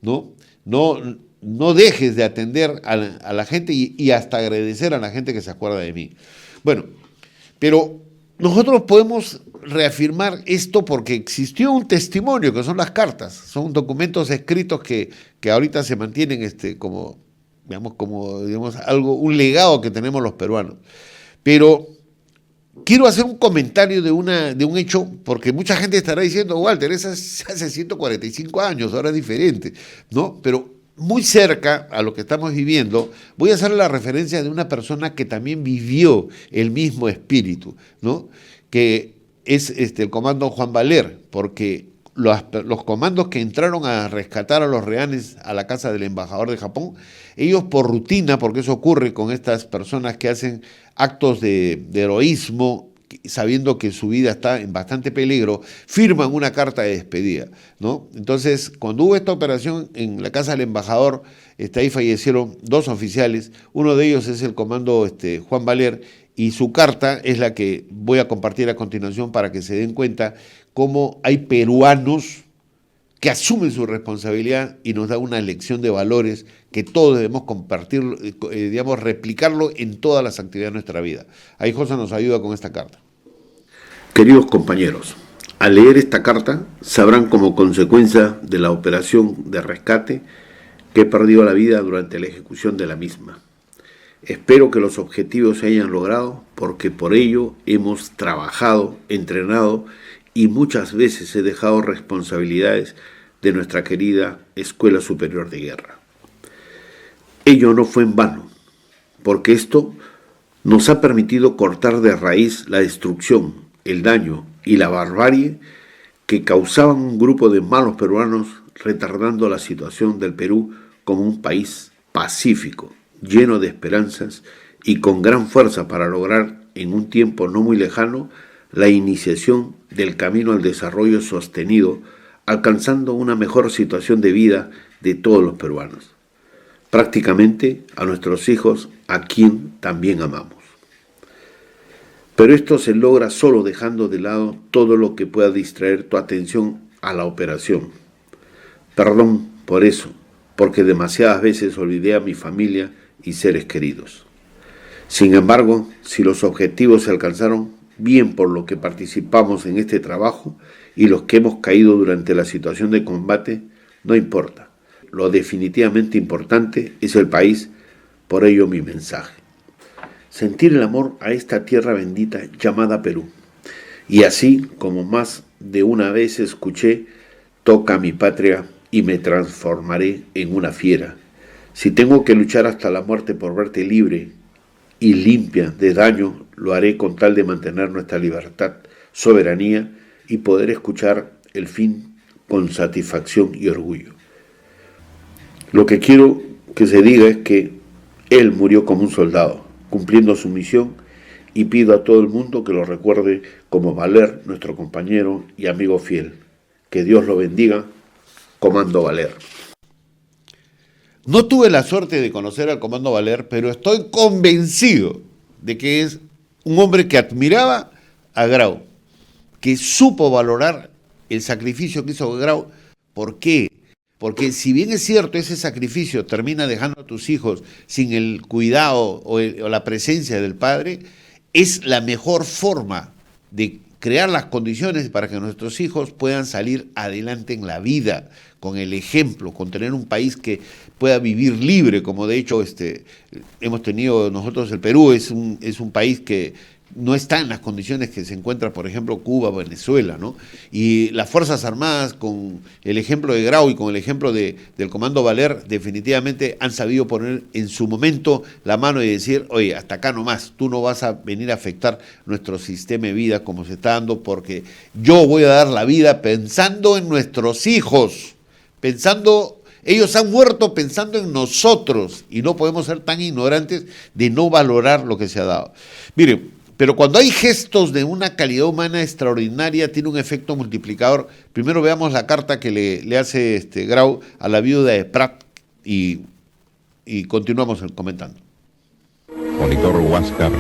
¿no? No dejes de atender a la gente y hasta agradecer a la gente que se acuerda de mí. Bueno, pero nosotros podemos reafirmar esto porque existió un testimonio, que son las cartas. Son documentos escritos que ahorita se mantienen como algo, un legado que tenemos los peruanos. Pero quiero hacer un comentario de un hecho, porque mucha gente estará diciendo, Walter, eso hace 145 años, ahora es diferente, ¿no? Pero muy cerca a lo que estamos viviendo, voy a hacer la referencia de una persona que también vivió el mismo espíritu, ¿no? Que es el comando Juan Valer, porque los comandos que entraron a rescatar a los rehenes a la casa del embajador de Japón, ellos por rutina, porque eso ocurre con estas personas que hacen actos de heroísmo, sabiendo que su vida está en bastante peligro, firman una carta de despedida, ¿no? Entonces, cuando hubo esta operación en la casa del embajador, ahí fallecieron 2 oficiales, uno de ellos es el comando Juan Valer, y su carta es la que voy a compartir a continuación para que se den cuenta cómo hay peruanos que asumen su responsabilidad y nos da una lección de valores que todos debemos compartir, replicarlo en todas las actividades de nuestra vida. Ahí José nos ayuda con esta carta. Queridos compañeros, al leer esta carta sabrán como consecuencia de la operación de rescate que he perdido la vida durante la ejecución de la misma. Espero que los objetivos se hayan logrado porque por ello hemos trabajado, entrenado y muchas veces he dejado responsabilidades de nuestra querida Escuela Superior de Guerra. Ello no fue en vano, porque esto nos ha permitido cortar de raíz la destrucción, el daño y la barbarie que causaban un grupo de malos peruanos, retardando la situación del Perú como un país pacífico, lleno de esperanzas y con gran fuerza para lograr en un tiempo no muy lejano la iniciación del camino al desarrollo sostenido, alcanzando una mejor situación de vida de todos los peruanos, prácticamente a nuestros hijos, a quien también amamos. Pero esto se logra solo dejando de lado todo lo que pueda distraer tu atención a la operación. Perdón por eso, porque demasiadas veces olvidé a mi familia y seres queridos. Sin embargo, si los objetivos se alcanzaron, bien por lo que participamos en este trabajo y los que hemos caído durante la situación de combate, no importa. Lo definitivamente importante es el país, por ello mi mensaje. Sentir el amor a esta tierra bendita llamada Perú. Y así como más de una vez escuché, toca mi patria y me transformaré en una fiera. Si tengo que luchar hasta la muerte por verte libre y limpia de daño, lo haré con tal de mantener nuestra libertad, soberanía y poder escuchar el fin con satisfacción y orgullo. Lo que quiero que se diga es que él murió como un soldado, cumpliendo su misión, y pido a todo el mundo que lo recuerde como Valer, nuestro compañero y amigo fiel. Que Dios lo bendiga, Comando Valer. No tuve la suerte de conocer al Comando Valer, pero estoy convencido de que es un hombre que admiraba a Grau, que supo valorar el sacrificio que hizo Grau. ¿Por qué? Porque si bien es cierto, ese sacrificio termina dejando a tus hijos sin el cuidado o la presencia del padre, es la mejor forma de crear las condiciones para que nuestros hijos puedan salir adelante en la vida, con el ejemplo, con tener un país que pueda vivir libre, como de hecho hemos tenido nosotros. El Perú es un país que no está en las condiciones que se encuentra, por ejemplo, Cuba, Venezuela, ¿no? Y las Fuerzas Armadas, con el ejemplo de Grau y con el ejemplo del Comando Valer, definitivamente han sabido poner en su momento la mano y decir, oye, hasta acá nomás, tú no vas a venir a afectar nuestro sistema de vida como se está dando, porque yo voy a dar la vida pensando en nuestros hijos, ellos han muerto pensando en nosotros, y no podemos ser tan ignorantes de no valorar lo que se ha dado. Miren, pero cuando hay gestos de una calidad humana extraordinaria, tiene un efecto multiplicador. Primero veamos la carta que le hace Grau a la viuda de Prat y continuamos comentando. Monitor Huáscar,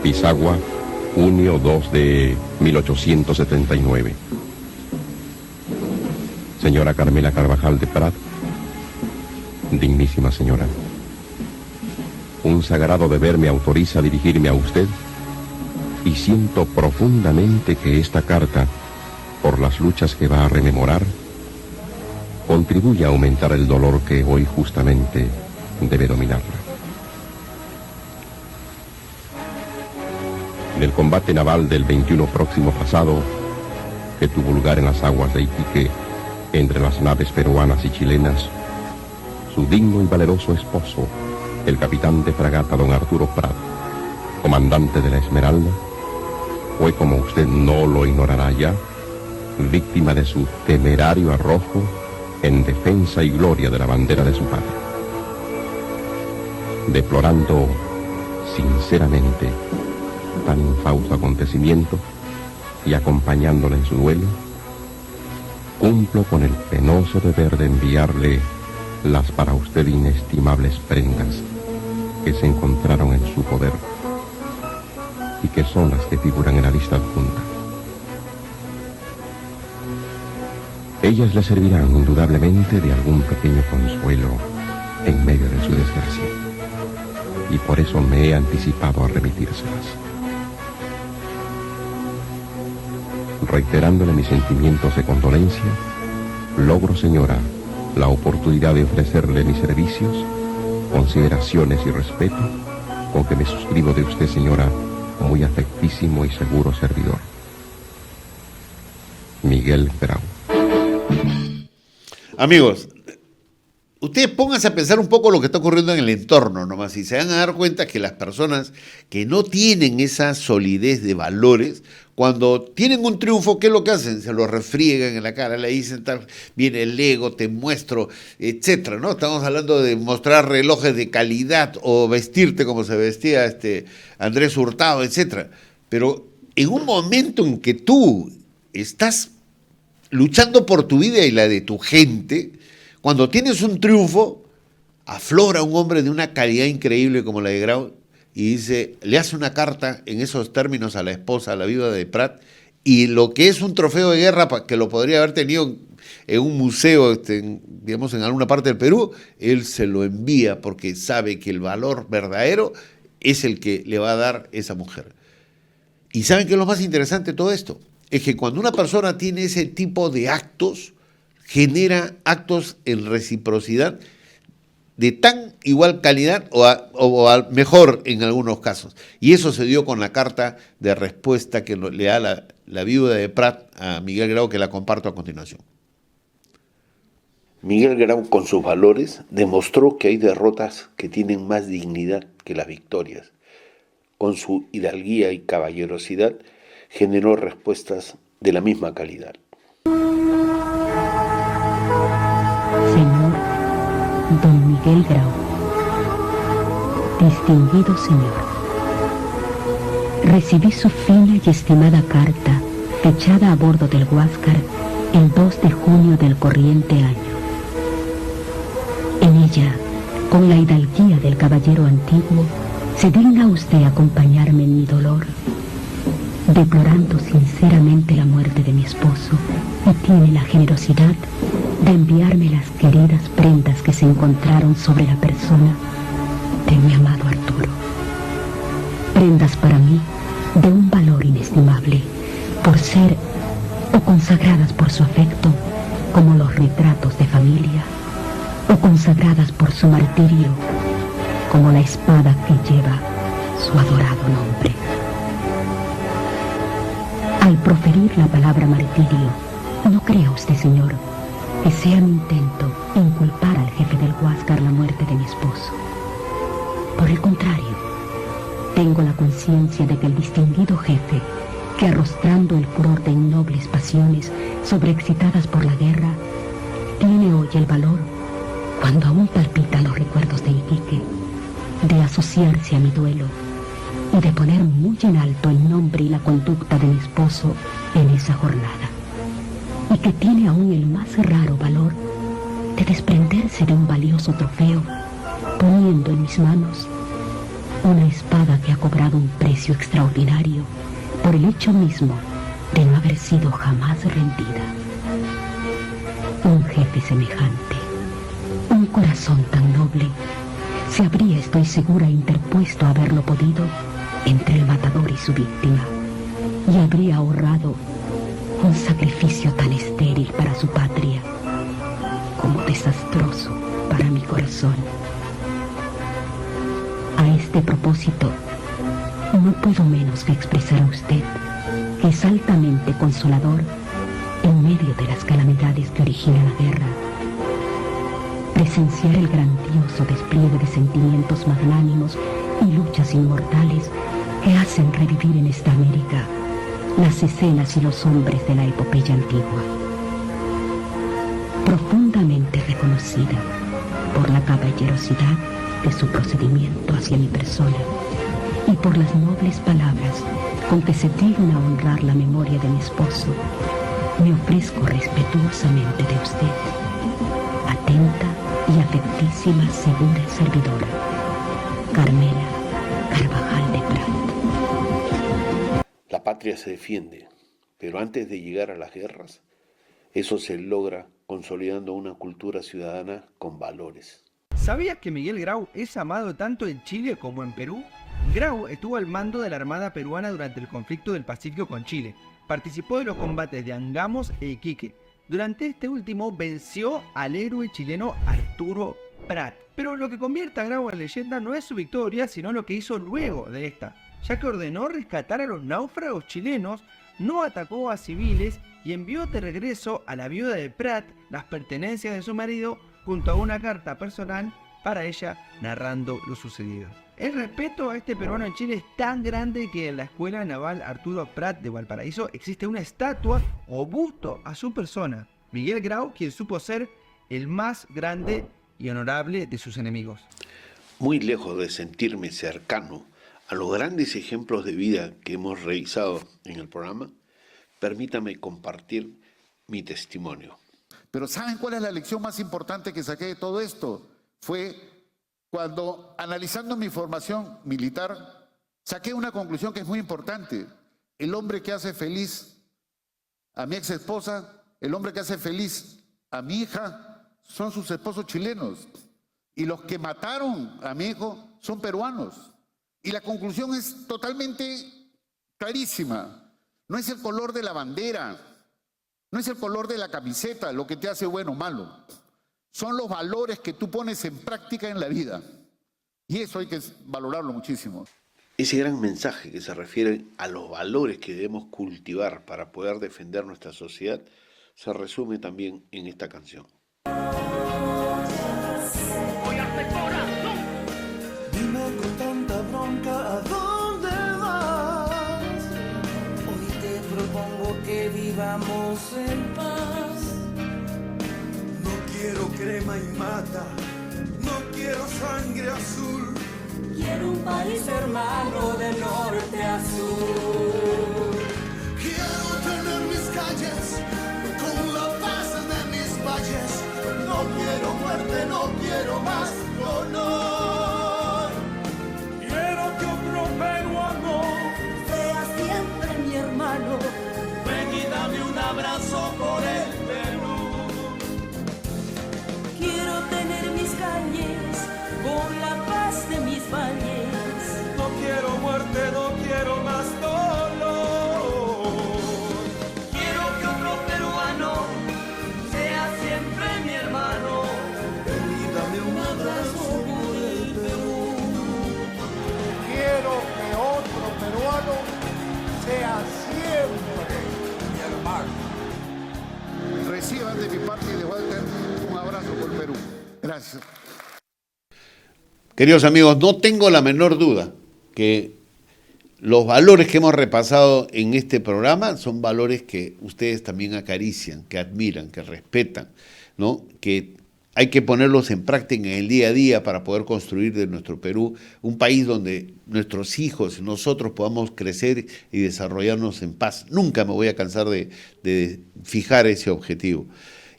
Pisagua, junio 2 de 1879. Señora Carmela Carvajal de Prat, dignísima señora, un sagrado deber me autoriza a dirigirme a usted y siento profundamente que esta carta, por las luchas que va a rememorar, contribuye a aumentar el dolor que hoy justamente debe dominarla. En el combate naval del 21 próximo pasado, que tuvo lugar en las aguas de Iquique, entre las naves peruanas y chilenas, su digno y valeroso esposo, el capitán de fragata don Arturo Prat, comandante de la Esmeralda, fue, como usted no lo ignorará ya, víctima de su temerario arrojo en defensa y gloria de la bandera de su patria. Deplorando sinceramente tan infausto acontecimiento y acompañándole en su duelo, cumplo con el penoso deber de enviarle las para usted inestimables prendas que se encontraron en su poder y que son las que figuran en la lista adjunta. Ellas le servirán indudablemente de algún pequeño consuelo en medio de su desgracia, y por eso me he anticipado a remitírselas. Reiterándole mis sentimientos de condolencia, logro, señora, la oportunidad de ofrecerle mis servicios, consideraciones y respeto con que me suscribo de usted, señora, muy afectísimo y seguro servidor. Miguel Grau. Amigos, ustedes pónganse a pensar un poco lo que está ocurriendo en el entorno nomás y se van a dar cuenta que las personas que no tienen esa solidez de valores, cuando tienen un triunfo, ¿qué es lo que hacen? Se lo refriegan en la cara, le dicen, viene el ego, te muestro, etcétera, ¿no? Estamos hablando de mostrar relojes de calidad o vestirte como se vestía Andrés Hurtado, etcétera. Pero en un momento en que tú estás luchando por tu vida y la de tu gente, cuando tienes un triunfo, aflora un hombre de una calidad increíble como la de Grau y dice, le hace una carta en esos términos a la esposa, a la viuda de Prat, y lo que es un trofeo de guerra, que lo podría haber tenido en un museo, digamos, en alguna parte del Perú, él se lo envía porque sabe que el valor verdadero es el que le va a dar esa mujer. ¿Y saben qué es lo más interesante de todo esto? Es que cuando una persona tiene ese tipo de actos, genera actos en reciprocidad de tan igual calidad o mejor en algunos casos. Y eso se dio con la carta de respuesta que le da la viuda de Prat a Miguel Grau, que la comparto a continuación. Miguel Grau, con sus valores, demostró que hay derrotas que tienen más dignidad que las victorias. Con su hidalguía y caballerosidad, generó respuestas de la misma calidad. Señor Don Miguel Grau, distinguido señor, recibí su fina y estimada carta fechada a bordo del Huáscar el 2 de junio del corriente año. En ella, con la hidalguía del caballero antiguo, se digna usted acompañarme en mi dolor, deplorando sinceramente la muerte de mi esposo, y tiene la generosidad de enviarme las queridas prendas que se encontraron sobre la persona de mi amado Arturo. Prendas para mí de un valor inestimable, por ser o consagradas por su afecto, como los retratos de familia, o consagradas por su martirio, como la espada que lleva su adorado nombre. Al proferir la palabra martirio, no crea usted, señor, que sea mi intento inculpar al jefe del Huáscar la muerte de mi esposo. Por el contrario, tengo la conciencia de que el distinguido jefe, que arrostrando el furor de innobles pasiones sobreexcitadas por la guerra, tiene hoy el valor, cuando aún palpitan los recuerdos de Iquique, de asociarse a mi duelo y de poner muy en alto el nombre y la conducta de mi esposo en esa jornada, y que tiene aún el más raro valor de desprenderse de un valioso trofeo, poniendo en mis manos Una espada que ha cobrado un precio extraordinario por el hecho mismo de no haber sido jamás rendida. Un jefe semejante, un corazón tan noble, se habría, estoy segura, interpuesto a haberlo podido entre el matador y su víctima, y habría ahorrado un sacrificio tan estéril para su patria como desastroso para mi corazón. A este propósito, no puedo menos que expresar a usted que es altamente consolador en medio de las calamidades que origina la guerra, presenciar el grandioso despliegue de sentimientos magnánimos y luchas inmortales que hacen revivir en esta América las escenas y los hombres de la epopeya antigua. Profundamente reconocida por la caballerosidad de su procedimiento hacia mi persona y por las nobles palabras con que se digna honrar la memoria de mi esposo, me ofrezco respetuosamente de usted, atenta y afectísima segura servidora, Carmela Carvajal de Prat. La patria se defiende, pero antes de llegar a las guerras, eso se logra consolidando una cultura ciudadana con valores. ¿Sabías que Miguel Grau es amado tanto en Chile como en Perú? Grau estuvo al mando de la Armada peruana durante el conflicto del Pacífico con Chile. Participó de los combates de Angamos e Iquique. Durante este último venció al héroe chileno Arturo Prat. Pero lo que convierte a Grau en leyenda no es su victoria, sino lo que hizo luego de esta, ya que ordenó rescatar a los náufragos chilenos, no atacó a civiles y envió de regreso a la viuda de Prat las pertenencias de su marido junto a una carta personal para ella narrando lo sucedido. El respeto a este peruano en Chile es tan grande que en la Escuela Naval Arturo Prat de Valparaíso existe una estatua o busto a su persona, Miguel Grau, quien supo ser el más grande y honorable de sus enemigos. Muy lejos de sentirme cercano a los grandes ejemplos de vida que hemos revisado en el programa, permítame compartir mi testimonio. Pero ¿saben cuál es la lección más importante que saqué de todo esto? Fue cuando, analizando mi formación militar, saqué una conclusión que es muy importante. El hombre que hace feliz a mi ex esposa, el hombre que hace feliz a mi hija, son sus esposos chilenos. Y los que mataron a mi hijo son peruanos. Y la conclusión es totalmente clarísima. No es el color de la bandera, no es el color de la camiseta lo que te hace bueno o malo. Son los valores que tú pones en práctica en la vida. Y eso hay que valorarlo muchísimo. Ese gran mensaje que se refiere a los valores que debemos cultivar para poder defender nuestra sociedad se resume también en esta canción. Dime con tanta bronca a dónde vas. Hoy te propongo que vivamos en paz. No quiero crema y mata, no quiero sangre azul. Quiero un país hermano de norte a sur. Quiero tener mis calles con la paz de mis valles. No quiero muerte, no quiero más dolor. Quiero que otro peruano sea siempre mi hermano. Ven y dame un abrazo por el Perú. Quiero tener mis calles con la paz de mis valles. No quiero muerte, no quiero más dolor. Quiero que otro peruano sea siempre mi hermano. Ven y dame un abrazo por el Perú. Quiero que otro peruano sea siempre mi hermano. Reciban de mi parte y de Walter un abrazo por Perú. Gracias. Queridos amigos, no tengo la menor duda que los valores que hemos repasado en este programa son valores que ustedes también acarician, que admiran, que respetan, ¿no? Que hay que ponerlos en práctica en el día a día para poder construir de nuestro Perú un país donde nuestros hijos, nosotros podamos crecer y desarrollarnos en paz. Nunca me voy a cansar de fijar ese objetivo.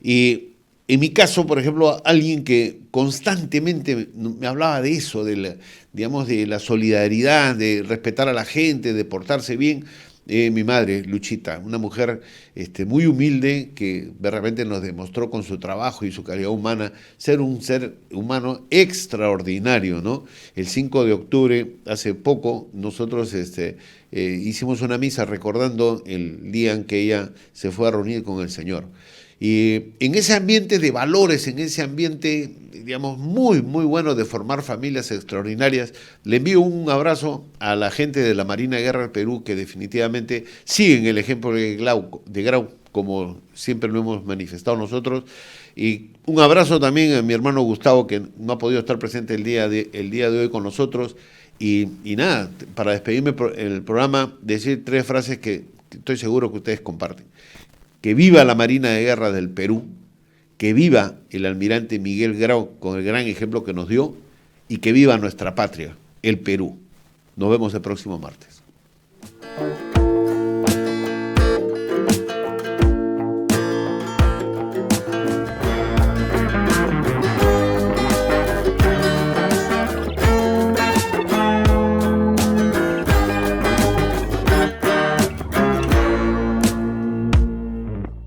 Y En mi caso, por ejemplo, alguien que constantemente me hablaba de eso, digamos, de la solidaridad, de respetar a la gente, de portarse bien, mi madre, Luchita, una mujer muy humilde que de repente nos demostró con su trabajo y su calidad humana ser un ser humano extraordinario, ¿no? El 5 de octubre, hace poco, nosotros hicimos una misa recordando el día en que ella se fue a reunir con el Señor. Y en ese ambiente de valores, en ese ambiente, digamos, muy, muy bueno de formar familias extraordinarias, le envío un abrazo a la gente de la Marina de Guerra del Perú, que definitivamente siguen el ejemplo de Grau, como siempre lo hemos manifestado nosotros. Y un abrazo también a mi hermano Gustavo, que no ha podido estar presente el día de hoy con nosotros. Y nada, para despedirme el programa, decir 3 frases que estoy seguro que ustedes comparten. Que viva la Marina de Guerra del Perú, que viva el almirante Miguel Grau con el gran ejemplo que nos dio, y que viva nuestra patria, el Perú. Nos vemos el próximo martes.